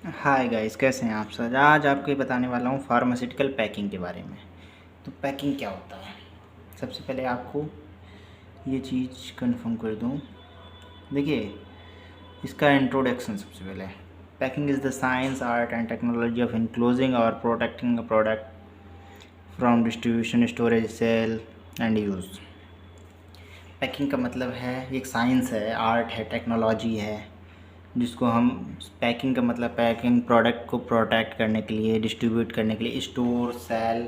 Hi guys, कैसे हैं आप सर। आज आपको ये बताने वाला हूँ फार्मास्यूटिकल पैकिंग के बारे में। तो पैकिंग क्या होता है, सबसे पहले आपको ये चीज़ कंफर्म कर दूँ। देखिए, इसका इंट्रोडक्शन सबसे पहले। Packing is the science, art and technology of enclosing or protecting a product from distribution, storage, sale and use. Packing का मतलब है, एक साइंस है, आर्ट है, टेक्नोलॉजी है, जिसको हम पैकिंग का मतलब पैकिंग प्रोडक्ट को प्रोटेक्ट करने के लिए, डिस्ट्रीब्यूट करने के लिए, स्टोर, सेल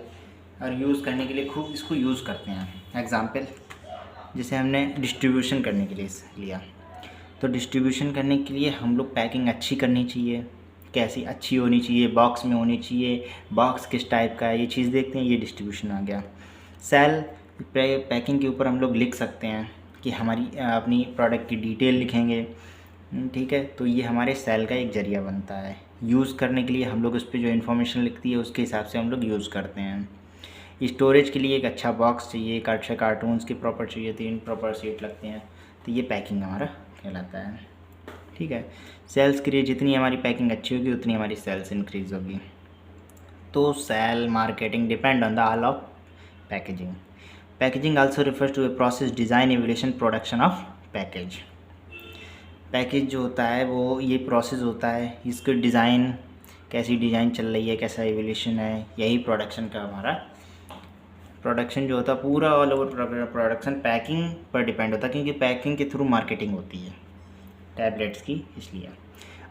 और यूज़ करने के लिए खूब इसको यूज़ करते हैं। एग्ज़ाम्पल, जैसे हमने डिस्ट्रीब्यूशन करने के लिए लिया, तो डिस्ट्रीब्यूशन करने के लिए हम लोग पैकिंग अच्छी करनी चाहिए। कैसी अच्छी होनी चाहिए? बॉक्स में होनी चाहिए। बॉक्स किस टाइप का है, ये चीज़ देखते हैं। ये डिस्ट्रीब्यूशन आ गया। सेल पैकिंग के ऊपर हम लोग लिख सकते हैं कि हमारी अपनी प्रोडक्ट की डिटेल लिखेंगे, ठीक है। तो ये हमारे सेल का एक ज़रिया बनता है। यूज़ करने के लिए हम लोग उस पर जो इन्फॉर्मेशन लिखती है उसके हिसाब से हम लोग यूज़ करते हैं। स्टोरेज के लिए एक अच्छा बॉक्स चाहिए, एक अच्छे कार्टून्स की प्रॉपर चाहिए, 3 प्रॉपर सीट लगते हैं। तो ये पैकिंग हमारा कहलाता है, ठीक है। सेल्स के लिए जितनी हमारी पैकिंग अच्छी होगी उतनी हमारी सेल्स इंक्रीज़ होगी। तो sale marketing depend on the all of packaging. Packaging also refers to a process, design, evolution, production of package. Package जो होता है वो ये प्रोसेस होता है, इसके डिज़ाइन, कैसी डिज़ाइन चल रही है, कैसा एवोल्यूशन है, यही प्रोडक्शन का हमारा प्रोडक्शन जो होता है। पूरा ऑल ओवर प्रोडक्शन पैकिंग पर डिपेंड होता है, क्योंकि पैकिंग के थ्रू मार्केटिंग होती है टैबलेट्स की, इसलिए।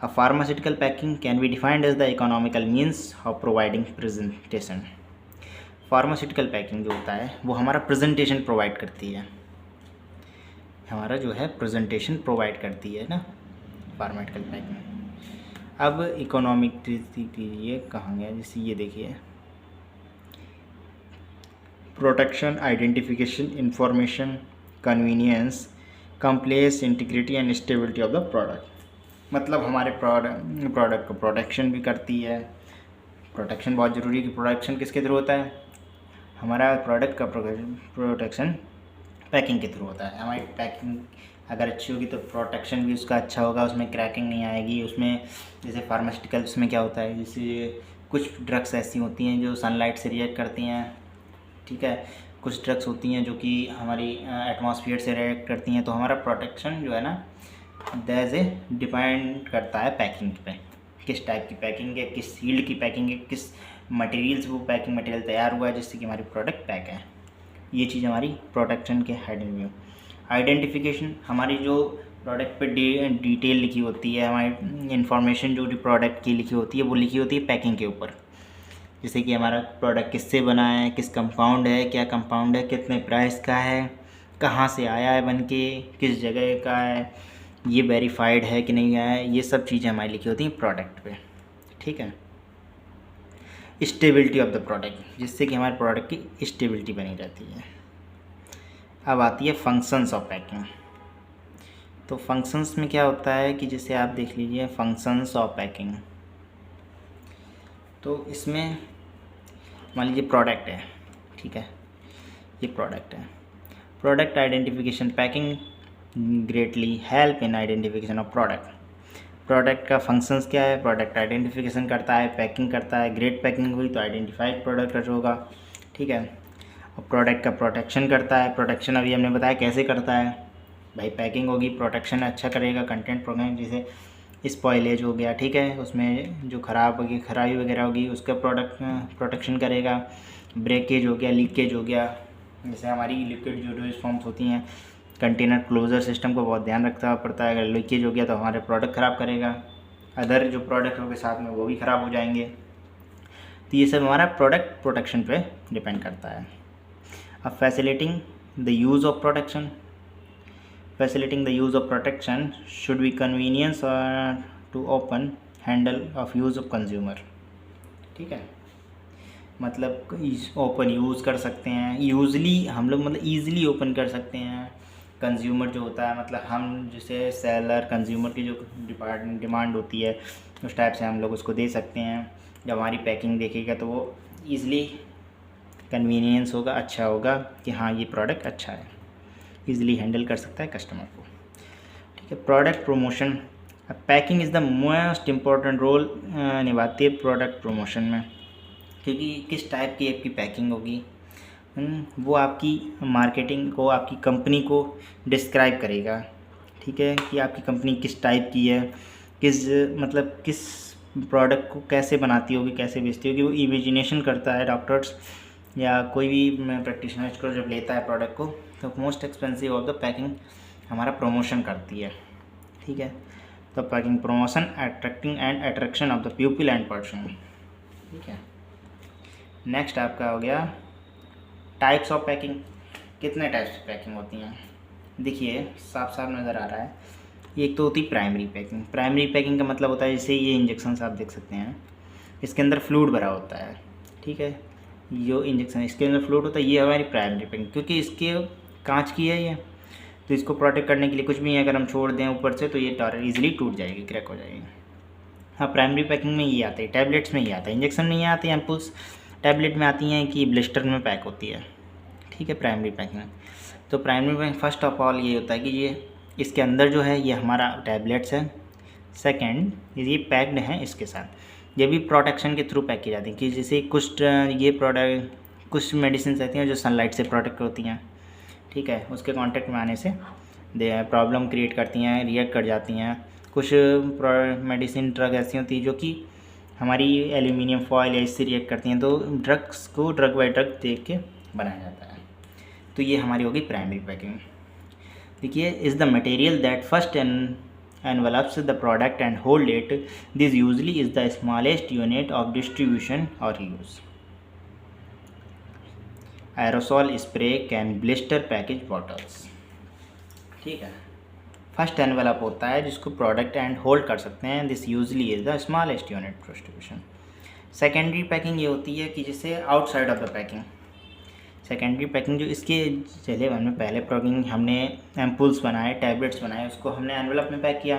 A pharmaceutical packing can be defined as the economical means of providing presentation. Pharmaceutical packing जो होता है वो हमारा प्रेजेंटेशन प्रोवाइड करती है, हमारा जो है प्रेजेंटेशन प्रोवाइड करती है ना फार्मास्यूटिकल पैकिंग। अब इकोनॉमिक के लिए कहाँ गया, जैसे ये देखिए, protection, identification, information, convenience, compliance, integrity and stability of the product. मतलब हमारे प्रोडक्ट को प्रोटेक्शन भी करती है। प्रोटेक्शन बहुत ज़रूरी है कि प्रोटेक्शन किसके थ्रू होता है, हमारा प्रोडक्ट का प्रोटेक्शन पैकिंग के थ्रू होता है। हमारी पैकिंग अगर अच्छी होगी तो प्रोटेक्शन भी उसका अच्छा होगा, उसमें क्रैकिंग नहीं आएगी। उसमें जैसे फार्मास्यूटिकल्स में क्या होता है, जैसे कुछ ड्रग्स ऐसी होती हैं जो सनलाइट से रिएक्ट करती हैं, ठीक है। कुछ ड्रग्स होती हैं जो कि हमारी एटमॉस्फेयर से रिएक्ट करती हैं। तो हमारा प्रोटेक्शन जो है ना, दैज ए डिपेंड करता है पैकिंग पे, किस टाइप की पैकिंग है, किस सील्ड की पैकिंग है, किस मटेरियल से वो पैकिंग मटेरियल तैयार हुआ है जिससे कि हमारी प्रोडक्ट पैक है। ये चीज़ हमारी प्रोटेक्शन के आइडेंटिफिकेशन, हमारी जो प्रोडक्ट पे डिटेल लिखी होती है, हमारी इन्फॉर्मेशन जो प्रोडक्ट की लिखी होती है वो लिखी होती है पैकिंग के ऊपर। जैसे कि हमारा प्रोडक्ट किससे बना है, किस कंपाउंड है, क्या कंपाउंड है, कितने प्राइस का है, कहाँ से आया है बन के, किस जगह का है, ये वेरीफाइड है कि नहीं है, ये सब चीज़ें हमारी लिखी होती हैं प्रोडक्ट पे, ठीक है। स्टेबिलिटी ऑफ द प्रोडक्ट, जिससे कि हमारे प्रोडक्ट की स्टेबिलिटी बनी रहती है। अब आती है फंक्शंस ऑफ पैकिंग। तो फंक्शंस में क्या होता है कि जैसे आप देख लीजिए फंक्शंस ऑफ पैकिंग। तो इसमें मान लीजिए प्रोडक्ट है, ठीक है, ये प्रोडक्ट है। Product identification, packing greatly help in identification of product. Product का फंक्शंस क्या है, प्रोडक्ट आइडेंटिफिकेशन करता है, पैकिंग करता है। ग्रेट पैकिंग हुई तो आइडेंटिफाइड प्रोडक्ट होगा, ठीक है। और प्रोडक्ट का प्रोटेक्शन करता है। प्रोटेक्शन अभी हमने बताया कैसे करता है भाई, पैकिंग होगी, प्रोटेक्शन अच्छा करेगा, कंटेंट प्रोग्राम जैसे स्पॉइलेज हो गया, ठीक है, उसमें जो खराबी वगैरह होगी उसका प्रोडक्ट प्रोटेक्शन करेगा। ब्रेकेज हो गया, लीकेज हो गया, जैसे हमारी लिक्विड जो फॉर्म्स होती हैं, कंटेनर क्लोजर सिस्टम को बहुत ध्यान रखना पड़ता है। अगर लीकेज हो गया तो हमारे प्रोडक्ट ख़राब करेगा, अदर जो प्रोडक्ट होंगे साथ में वो भी ख़राब हो जाएंगे। तो ये सब हमारा प्रोडक्ट प्रोटेक्शन पे डिपेंड करता है। अब facilitating the use of protection, facilitating the use of protection should be convenience to open handle of use of consumer, ठीक है। मतलब ओपन यूज़ कर सकते हैं, यूजली हम लोग मतलब ईज़िली ओपन कर सकते हैं। कंज्यूमर जो होता है, मतलब हम जैसे सेलर कंज्यूमर की जो डिमांड होती है उस टाइप से हम लोग उसको दे सकते हैं। जब हमारी पैकिंग देखेगा तो वो ईज़िली कन्वीनियंस होगा, अच्छा होगा कि हाँ ये प्रोडक्ट अच्छा है, ईज़िली हैंडल कर सकता है कस्टमर को, ठीक है। प्रोडक्ट प्रमोशन, अब packing is the most important role निभाती है प्रोडक्ट प्रमोशन में, क्योंकि किस टाइप की आपकी पैकिंग होगी वो आपकी मार्केटिंग को, आपकी कंपनी को डिस्क्राइब करेगा। ठीक है, कि आपकी कंपनी किस टाइप की है, किस मतलब किस प्रोडक्ट को कैसे बनाती होगी, कैसे बेचती होगी। वो इमेजिनेशन करता है डॉक्टर्स या कोई भी प्रैक्टिशनर्स को जब लेता है प्रोडक्ट को, तो most expensive of the packing हमारा प्रमोशन करती है। ठीक है, तो packing promotion attracting and attraction of the people and person. ठीक है, नेक्स्ट आपका हो गया टाइप्स ऑफ पैकिंग। कितने टाइप्स की पैकिंग होती हैं देखिए, साफ साफ नज़र आ रहा है। एक तो होती है प्राइमरी पैकिंग। प्राइमरी पैकिंग का मतलब होता है जैसे ये इंजेक्शन आप देख सकते हैं, इसके अंदर फ्लूइड भरा होता है। ठीक है, जो इंजेक्शन इसके अंदर फ्लूइड होता है, ये हमारी प्राइमरी पैकिंग, क्योंकि इसके कांच की है ये, तो इसको प्रोटेक्ट करने के लिए कुछ भी अगर हम छोड़ दें ऊपर से तो ये ईजिली टूट जाएगी, क्रैक हो जाएगी। हाँ, प्राइमरी पैकिंग में ये आता है, टैबलेट्स में ये आता है, इंजेक्शन में ये आती है, एम्पुल्स टैबलेट में आती हैं कि ब्लिस्टर में पैक होती है। ठीक है, प्राइमरी पैकिंग। तो primary packing first of all ये होता है कि ये इसके अंदर जो है ये हमारा टैबलेट्स है। सेकंड, ये पैक्ड हैं इसके साथ, ये भी प्रोटेक्शन के थ्रू पैक की जाती है कि जैसे कुछ ये प्रोडक्ट कुछ मेडिसिन रहती हैं जो सनलाइट से प्रोटेक्ट होती हैं। ठीक है, उसके कांटेक्ट में आने से प्रॉब्लम क्रिएट करती हैं, रिएक्ट कर जाती हैं। कुछ मेडिसिन ड्रग ऐसी होती है जो कि हमारी एल्यूमिनियम फॉयल या इससे रिएक्ट करती हैं, तो ड्रग्स को ड्रग बाई ड्रग देख के बनाया जाता है। तो ये हमारी होगी प्राइमरी पैकिंग। देखिए, is the material that first envelops the product and hold it. This usually is the smallest unit of distribution or use. Aerosol spray can blister package bottles. ठीक है, फर्स्ट एनवेलप होता है जिसको product and hold कर सकते हैं। This usually is the smallest unit distribution. Secondary packing ये होती है कि जैसे outside of the packing. Secondary packing जो इसके चले में पहले पैकिंग हमने एम्पुल्स बनाए, टैबलेट्स बनाए, उसको हमने एनवेलप में पैक किया,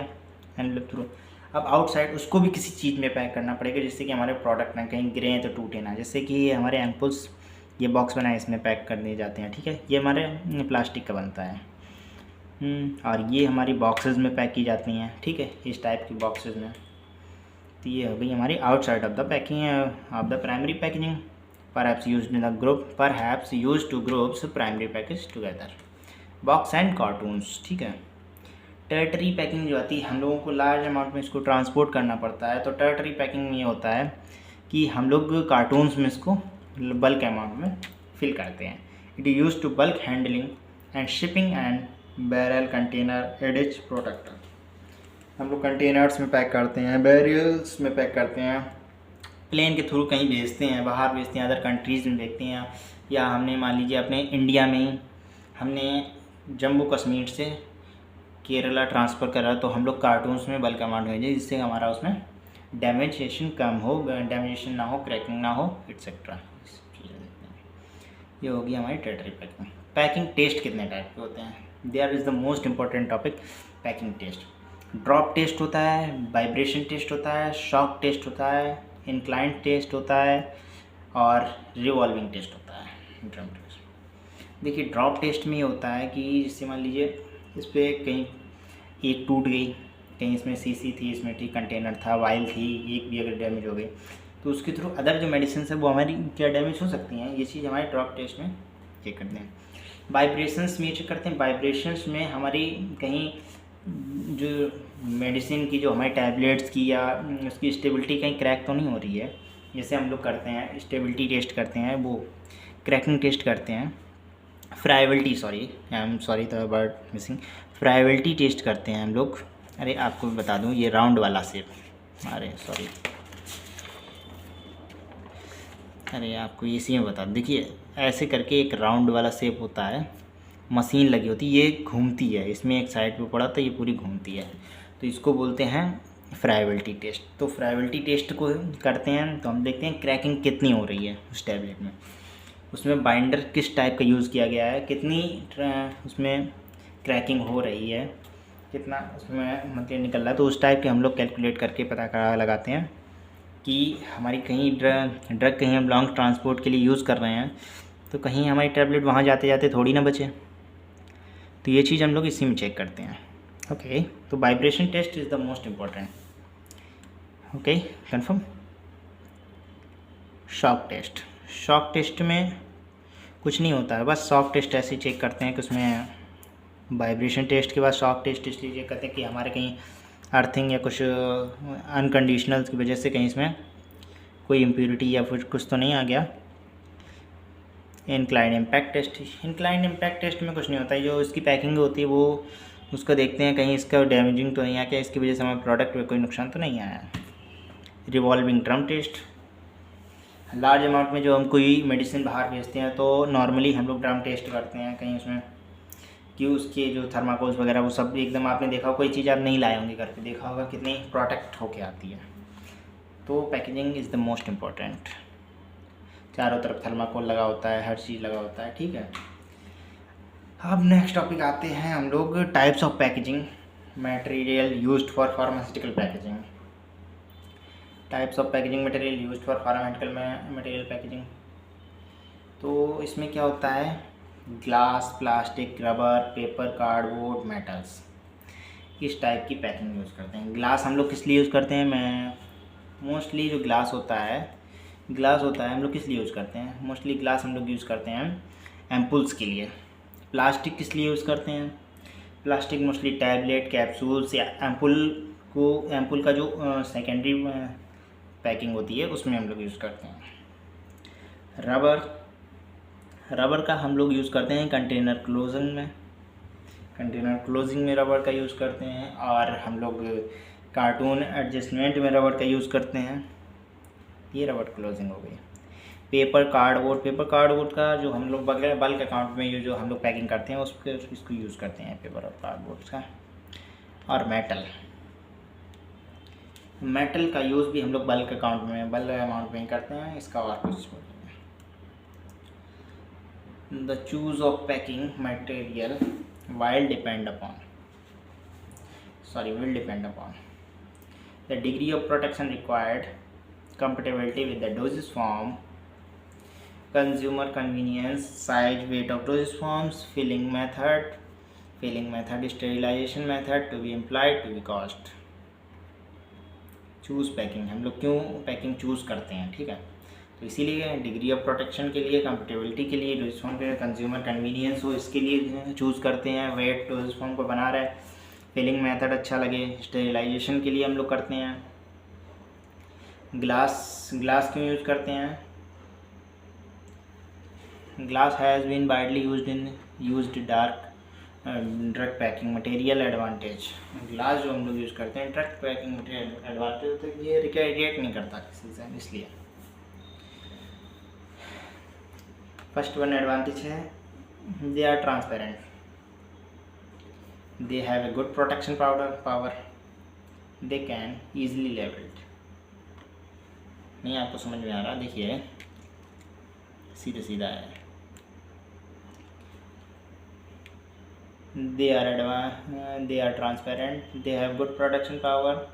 एनवेलप थ्रू। अब आउटसाइड उसको भी किसी चीज़ में पैक करना पड़ेगा जिससे कि हमारे प्रोडक्ट ना कहीं गिरे तो टूटे ना। जैसे कि ये हमारे एम्पुल्स, ये बॉक्स बनाए, इसमें पैक कर दिए जाते हैं। ठीक है, ये हमारे प्लास्टिक का बनता है और ये हमारी बॉक्सेस में पैक की जाती हैं। ठीक है, इस टाइप की बॉक्सेस में। तो ये हो गई हमारी outside of the packing of the primary packaging. perhaps used in the group, perhaps used to groups primary package together. Box and cartoons. ठीक है, टेरिटरी पैकिंग जो आती है, हम लोगों को लार्ज अमाउंट में इसको ट्रांसपोर्ट करना पड़ता है, तो टेरिटरी पैकिंग में ये होता है कि हम लोग कार्टून्स में इसको बल्क अमाउंट में फिल करते हैं। It is use to bulk handling and shipping and barrel container aids product. हम लोग कंटेनर्स में पैक करते हैं, बैरल्स में पैक करते हैं, प्लेन के थ्रू कहीं भेजते हैं, बाहर भेजते हैं, अदर कंट्रीज़ में भेजते हैं, या हमने मान लीजिए अपने इंडिया में ही हमने जम्मू कश्मीर से केरला ट्रांसफ़र करा, तो हम लोग कार्टून्स में बल्क अमाउंट भेजें जिससे हमारा उसमें डैमेजेशन कम हो, डैमेजेशन ना हो, क्रैकिंग ना हो, एटसेट्रा। ये होगी हमारी टेरिटरी पैकिंग। पैकिंग टेस्ट कितने टाइप के होते हैं? There is the most important topic packing test. Drop test होता है, वाइब्रेशन टेस्ट होता है, शॉक टेस्ट होता है, इंक्लाइंट टेस्ट होता है और रिवॉल्विंग टेस्ट होता है, ड्रम टेस्ट। देखिए, ड्रॉप टेस्ट में ये होता है कि जैसे मान लीजिए इस पर कहीं एक टूट गई, कहीं इसमें सीसी थी, इसमें ठीक कंटेनर था, वाइल थी, एक भी अगर डैमेज हो गई तो उसके थ्रू अदर जो मेडिसिन है वो हमारी क्या डैमेज हो सकती हैं, ये चीज़ हमारे ड्रॉप टेस्ट में चेक करते हैं। वाइब्रेशंस में चेक करते हैं, वाइब्रेशंस में हमारी कहीं जो मेडिसिन की, जो हमारी टैबलेट्स की या उसकी स्टेबिलिटी कहीं क्रैक तो नहीं हो रही है। जैसे हम लोग करते हैं स्टेबिलिटी टेस्ट करते हैं, वो क्रैकिंग टेस्ट करते हैं, friability, sorry the word missing, friability test करते हैं हम लोग। अरे आपको बता दूं, ये राउंड वाला शेप, अरे आपको इसी में बता दूं, देखिए ऐसे करके एक राउंड वाला शेप होता है, मशीन लगी होती है, ये घूमती है, इसमें एक साइड पे पड़ा तो ये पूरी घूमती है, तो इसको बोलते हैं फ्राइबिलिटी टेस्ट। तो फ्राइबिलिटी टेस्ट को करते हैं तो हम देखते हैं क्रैकिंग कितनी हो रही है उस टैबलेट में, उसमें बाइंडर किस टाइप का यूज़ किया गया है, कितनी उसमें क्रैकिंग हो रही है, कितना उसमें मटेरियल निकल रहा है। तो उस टाइप के हम लोग कैलकुलेट करके पता लगाते हैं कि हमारी कहीं ड्रग कहीं हम लॉन्ग ट्रांसपोर्ट के लिए यूज़ कर रहे हैं तो कहीं हमारी टैबलेट वहाँ जाते जाते थोड़ी ना बचे। तो ये चीज़ हम लोग इसी में चेक करते हैं। ओके, तो vibration test is the most important. Okay, confirm. Shock test, shock test में कुछ नहीं होता है, बस शॉक टेस्ट ऐसे चेक करते हैं कि उसमें वाइब्रेशन टेस्ट के बाद शॉक टेस्ट इसलिए चेक करते हैं कि हमारे कहीं अर्थिंग या कुछ अनकंडीशनल्स की वजह से कहीं इसमें कोई इम्प्योरिटी या फिर कुछ तो नहीं आ गया। Incline impact test, incline impact test में कुछ नहीं होता है, जो इसकी पैकिंग होती है वो उसका देखते हैं कहीं इसका डैमेजिंग तो नहीं आ गया, इसकी वजह से हमारे प्रोडक्ट में कोई नुकसान तो नहीं आया। Revolving drum test, large amount में जो हम कोई मेडिसिन बाहर भेजते हैं तो नॉर्मली हम लोग ड्रम टेस्ट करते हैं कहीं उसमें कि उसके जो थर्माकोल्स वगैरह वो सब एकदम, आपने देखा हो कोई चीज़ आप नहीं लाए होंगे घर पे, देखा होगा कितनी प्रोटेक्ट होके आती है। तो packaging is the most important, चारों तरफ थर्माकोल लगा होता है, हर चीज़ लगा होता है, ठीक है। अब नेक्स्ट टॉपिक आते हैं हम लोग types of packaging, material used for pharmaceutical packaging. Types of packaging material used for pharmaceutical material packaging. तो इसमें क्या होता है, glass, plastic, rubber, paper, cardboard, metals, इस टाइप की पैकिंग यूज़ करते हैं। ग्लास हम लोग किस लिए यूज़ करते हैं, मैं मोस्टली जो ग्लास होता है हम लोग किस लिए यूज़ करते हैं, मोस्टली ग्लास हम लोग यूज़ करते हैं एम्पुल्स के लिए। प्लास्टिक किस लिए यूज़ करते हैं, प्लास्टिक मोस्टली टैबलेट, कैप्सूल्स या एम्पुल का जो सेकेंडरी पैकिंग होती है उसमें हम लोग यूज़ करते हैं। रबर का हम लोग यूज़ करते हैं कंटेनर क्लोजिंग में रबर का यूज़ करते हैं, और हम लोग कार्टून एडजस्टमेंट में रबर का यूज़ करते हैं। ये रबर क्लोजिंग हो गई। पेपर कार्डबोर्ड का जो हम लोग बल्क अकाउंट में जो हम लोग पैकिंग करते हैं इसको यूज़ करते हैं पेपर और कार्डबोर्ड का। और मेटल का यूज़ भी हम लोग बल्क अमाउंट में करते हैं, इसका और कुछ। The choose of packing material will depend upon the degree of protection required, compatibility with the dosage form, consumer convenience, size, weight of dosage forms, filling method, sterilization method to be employed, to be cost। Choose packing, हम लोग क्यों packing choose करते हैं, ठीक है, तो इसीलिए degree of protection के लिए, कंपेटेबिलिटी के लिए, डोजेज फॉर्म के कंज्यूमर कन्वीनियंस हो इसके लिए चूज़ करते हैं, वेट डोजेज फॉर्म को बना रहा है, फिलिंग मेथड अच्छा लगे, स्टेरिलाइजेशन के लिए हम लोग करते हैं। ग्लास क्यों यूज़ करते हैं, glass has been widely used drug packing material advantage. Glass जो हम लोग यूज़ करते हैं ड्रग पैकिंग मटेरियल एडवांटेज, तो ये रिएक्ट नहीं करता किसी से, इसलिए। फर्स्ट वन एडवांटेज है, they are transparent, they have a good protection power, they can easily labelled. नहीं आपको समझ में आ रहा, देखिए सीधा है। they are transparent, they have good protection power,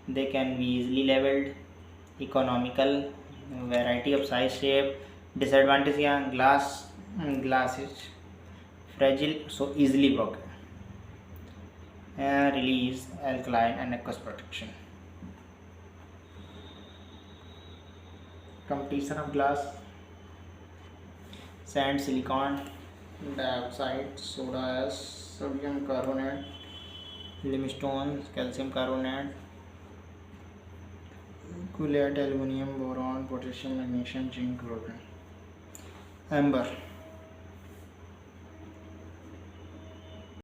they can be easily leveled, economical, variety of size, shape। disadvantage क्या, glass is fragile, so easily broken, release alkaline and aqueous protection। competition of glass, sand, silicon dioxide, soda ash, sodium carbonate, limestone, calcium carbonate, cullet, aluminium, boron, potassium, magnesium, zinc, chlorine. Amber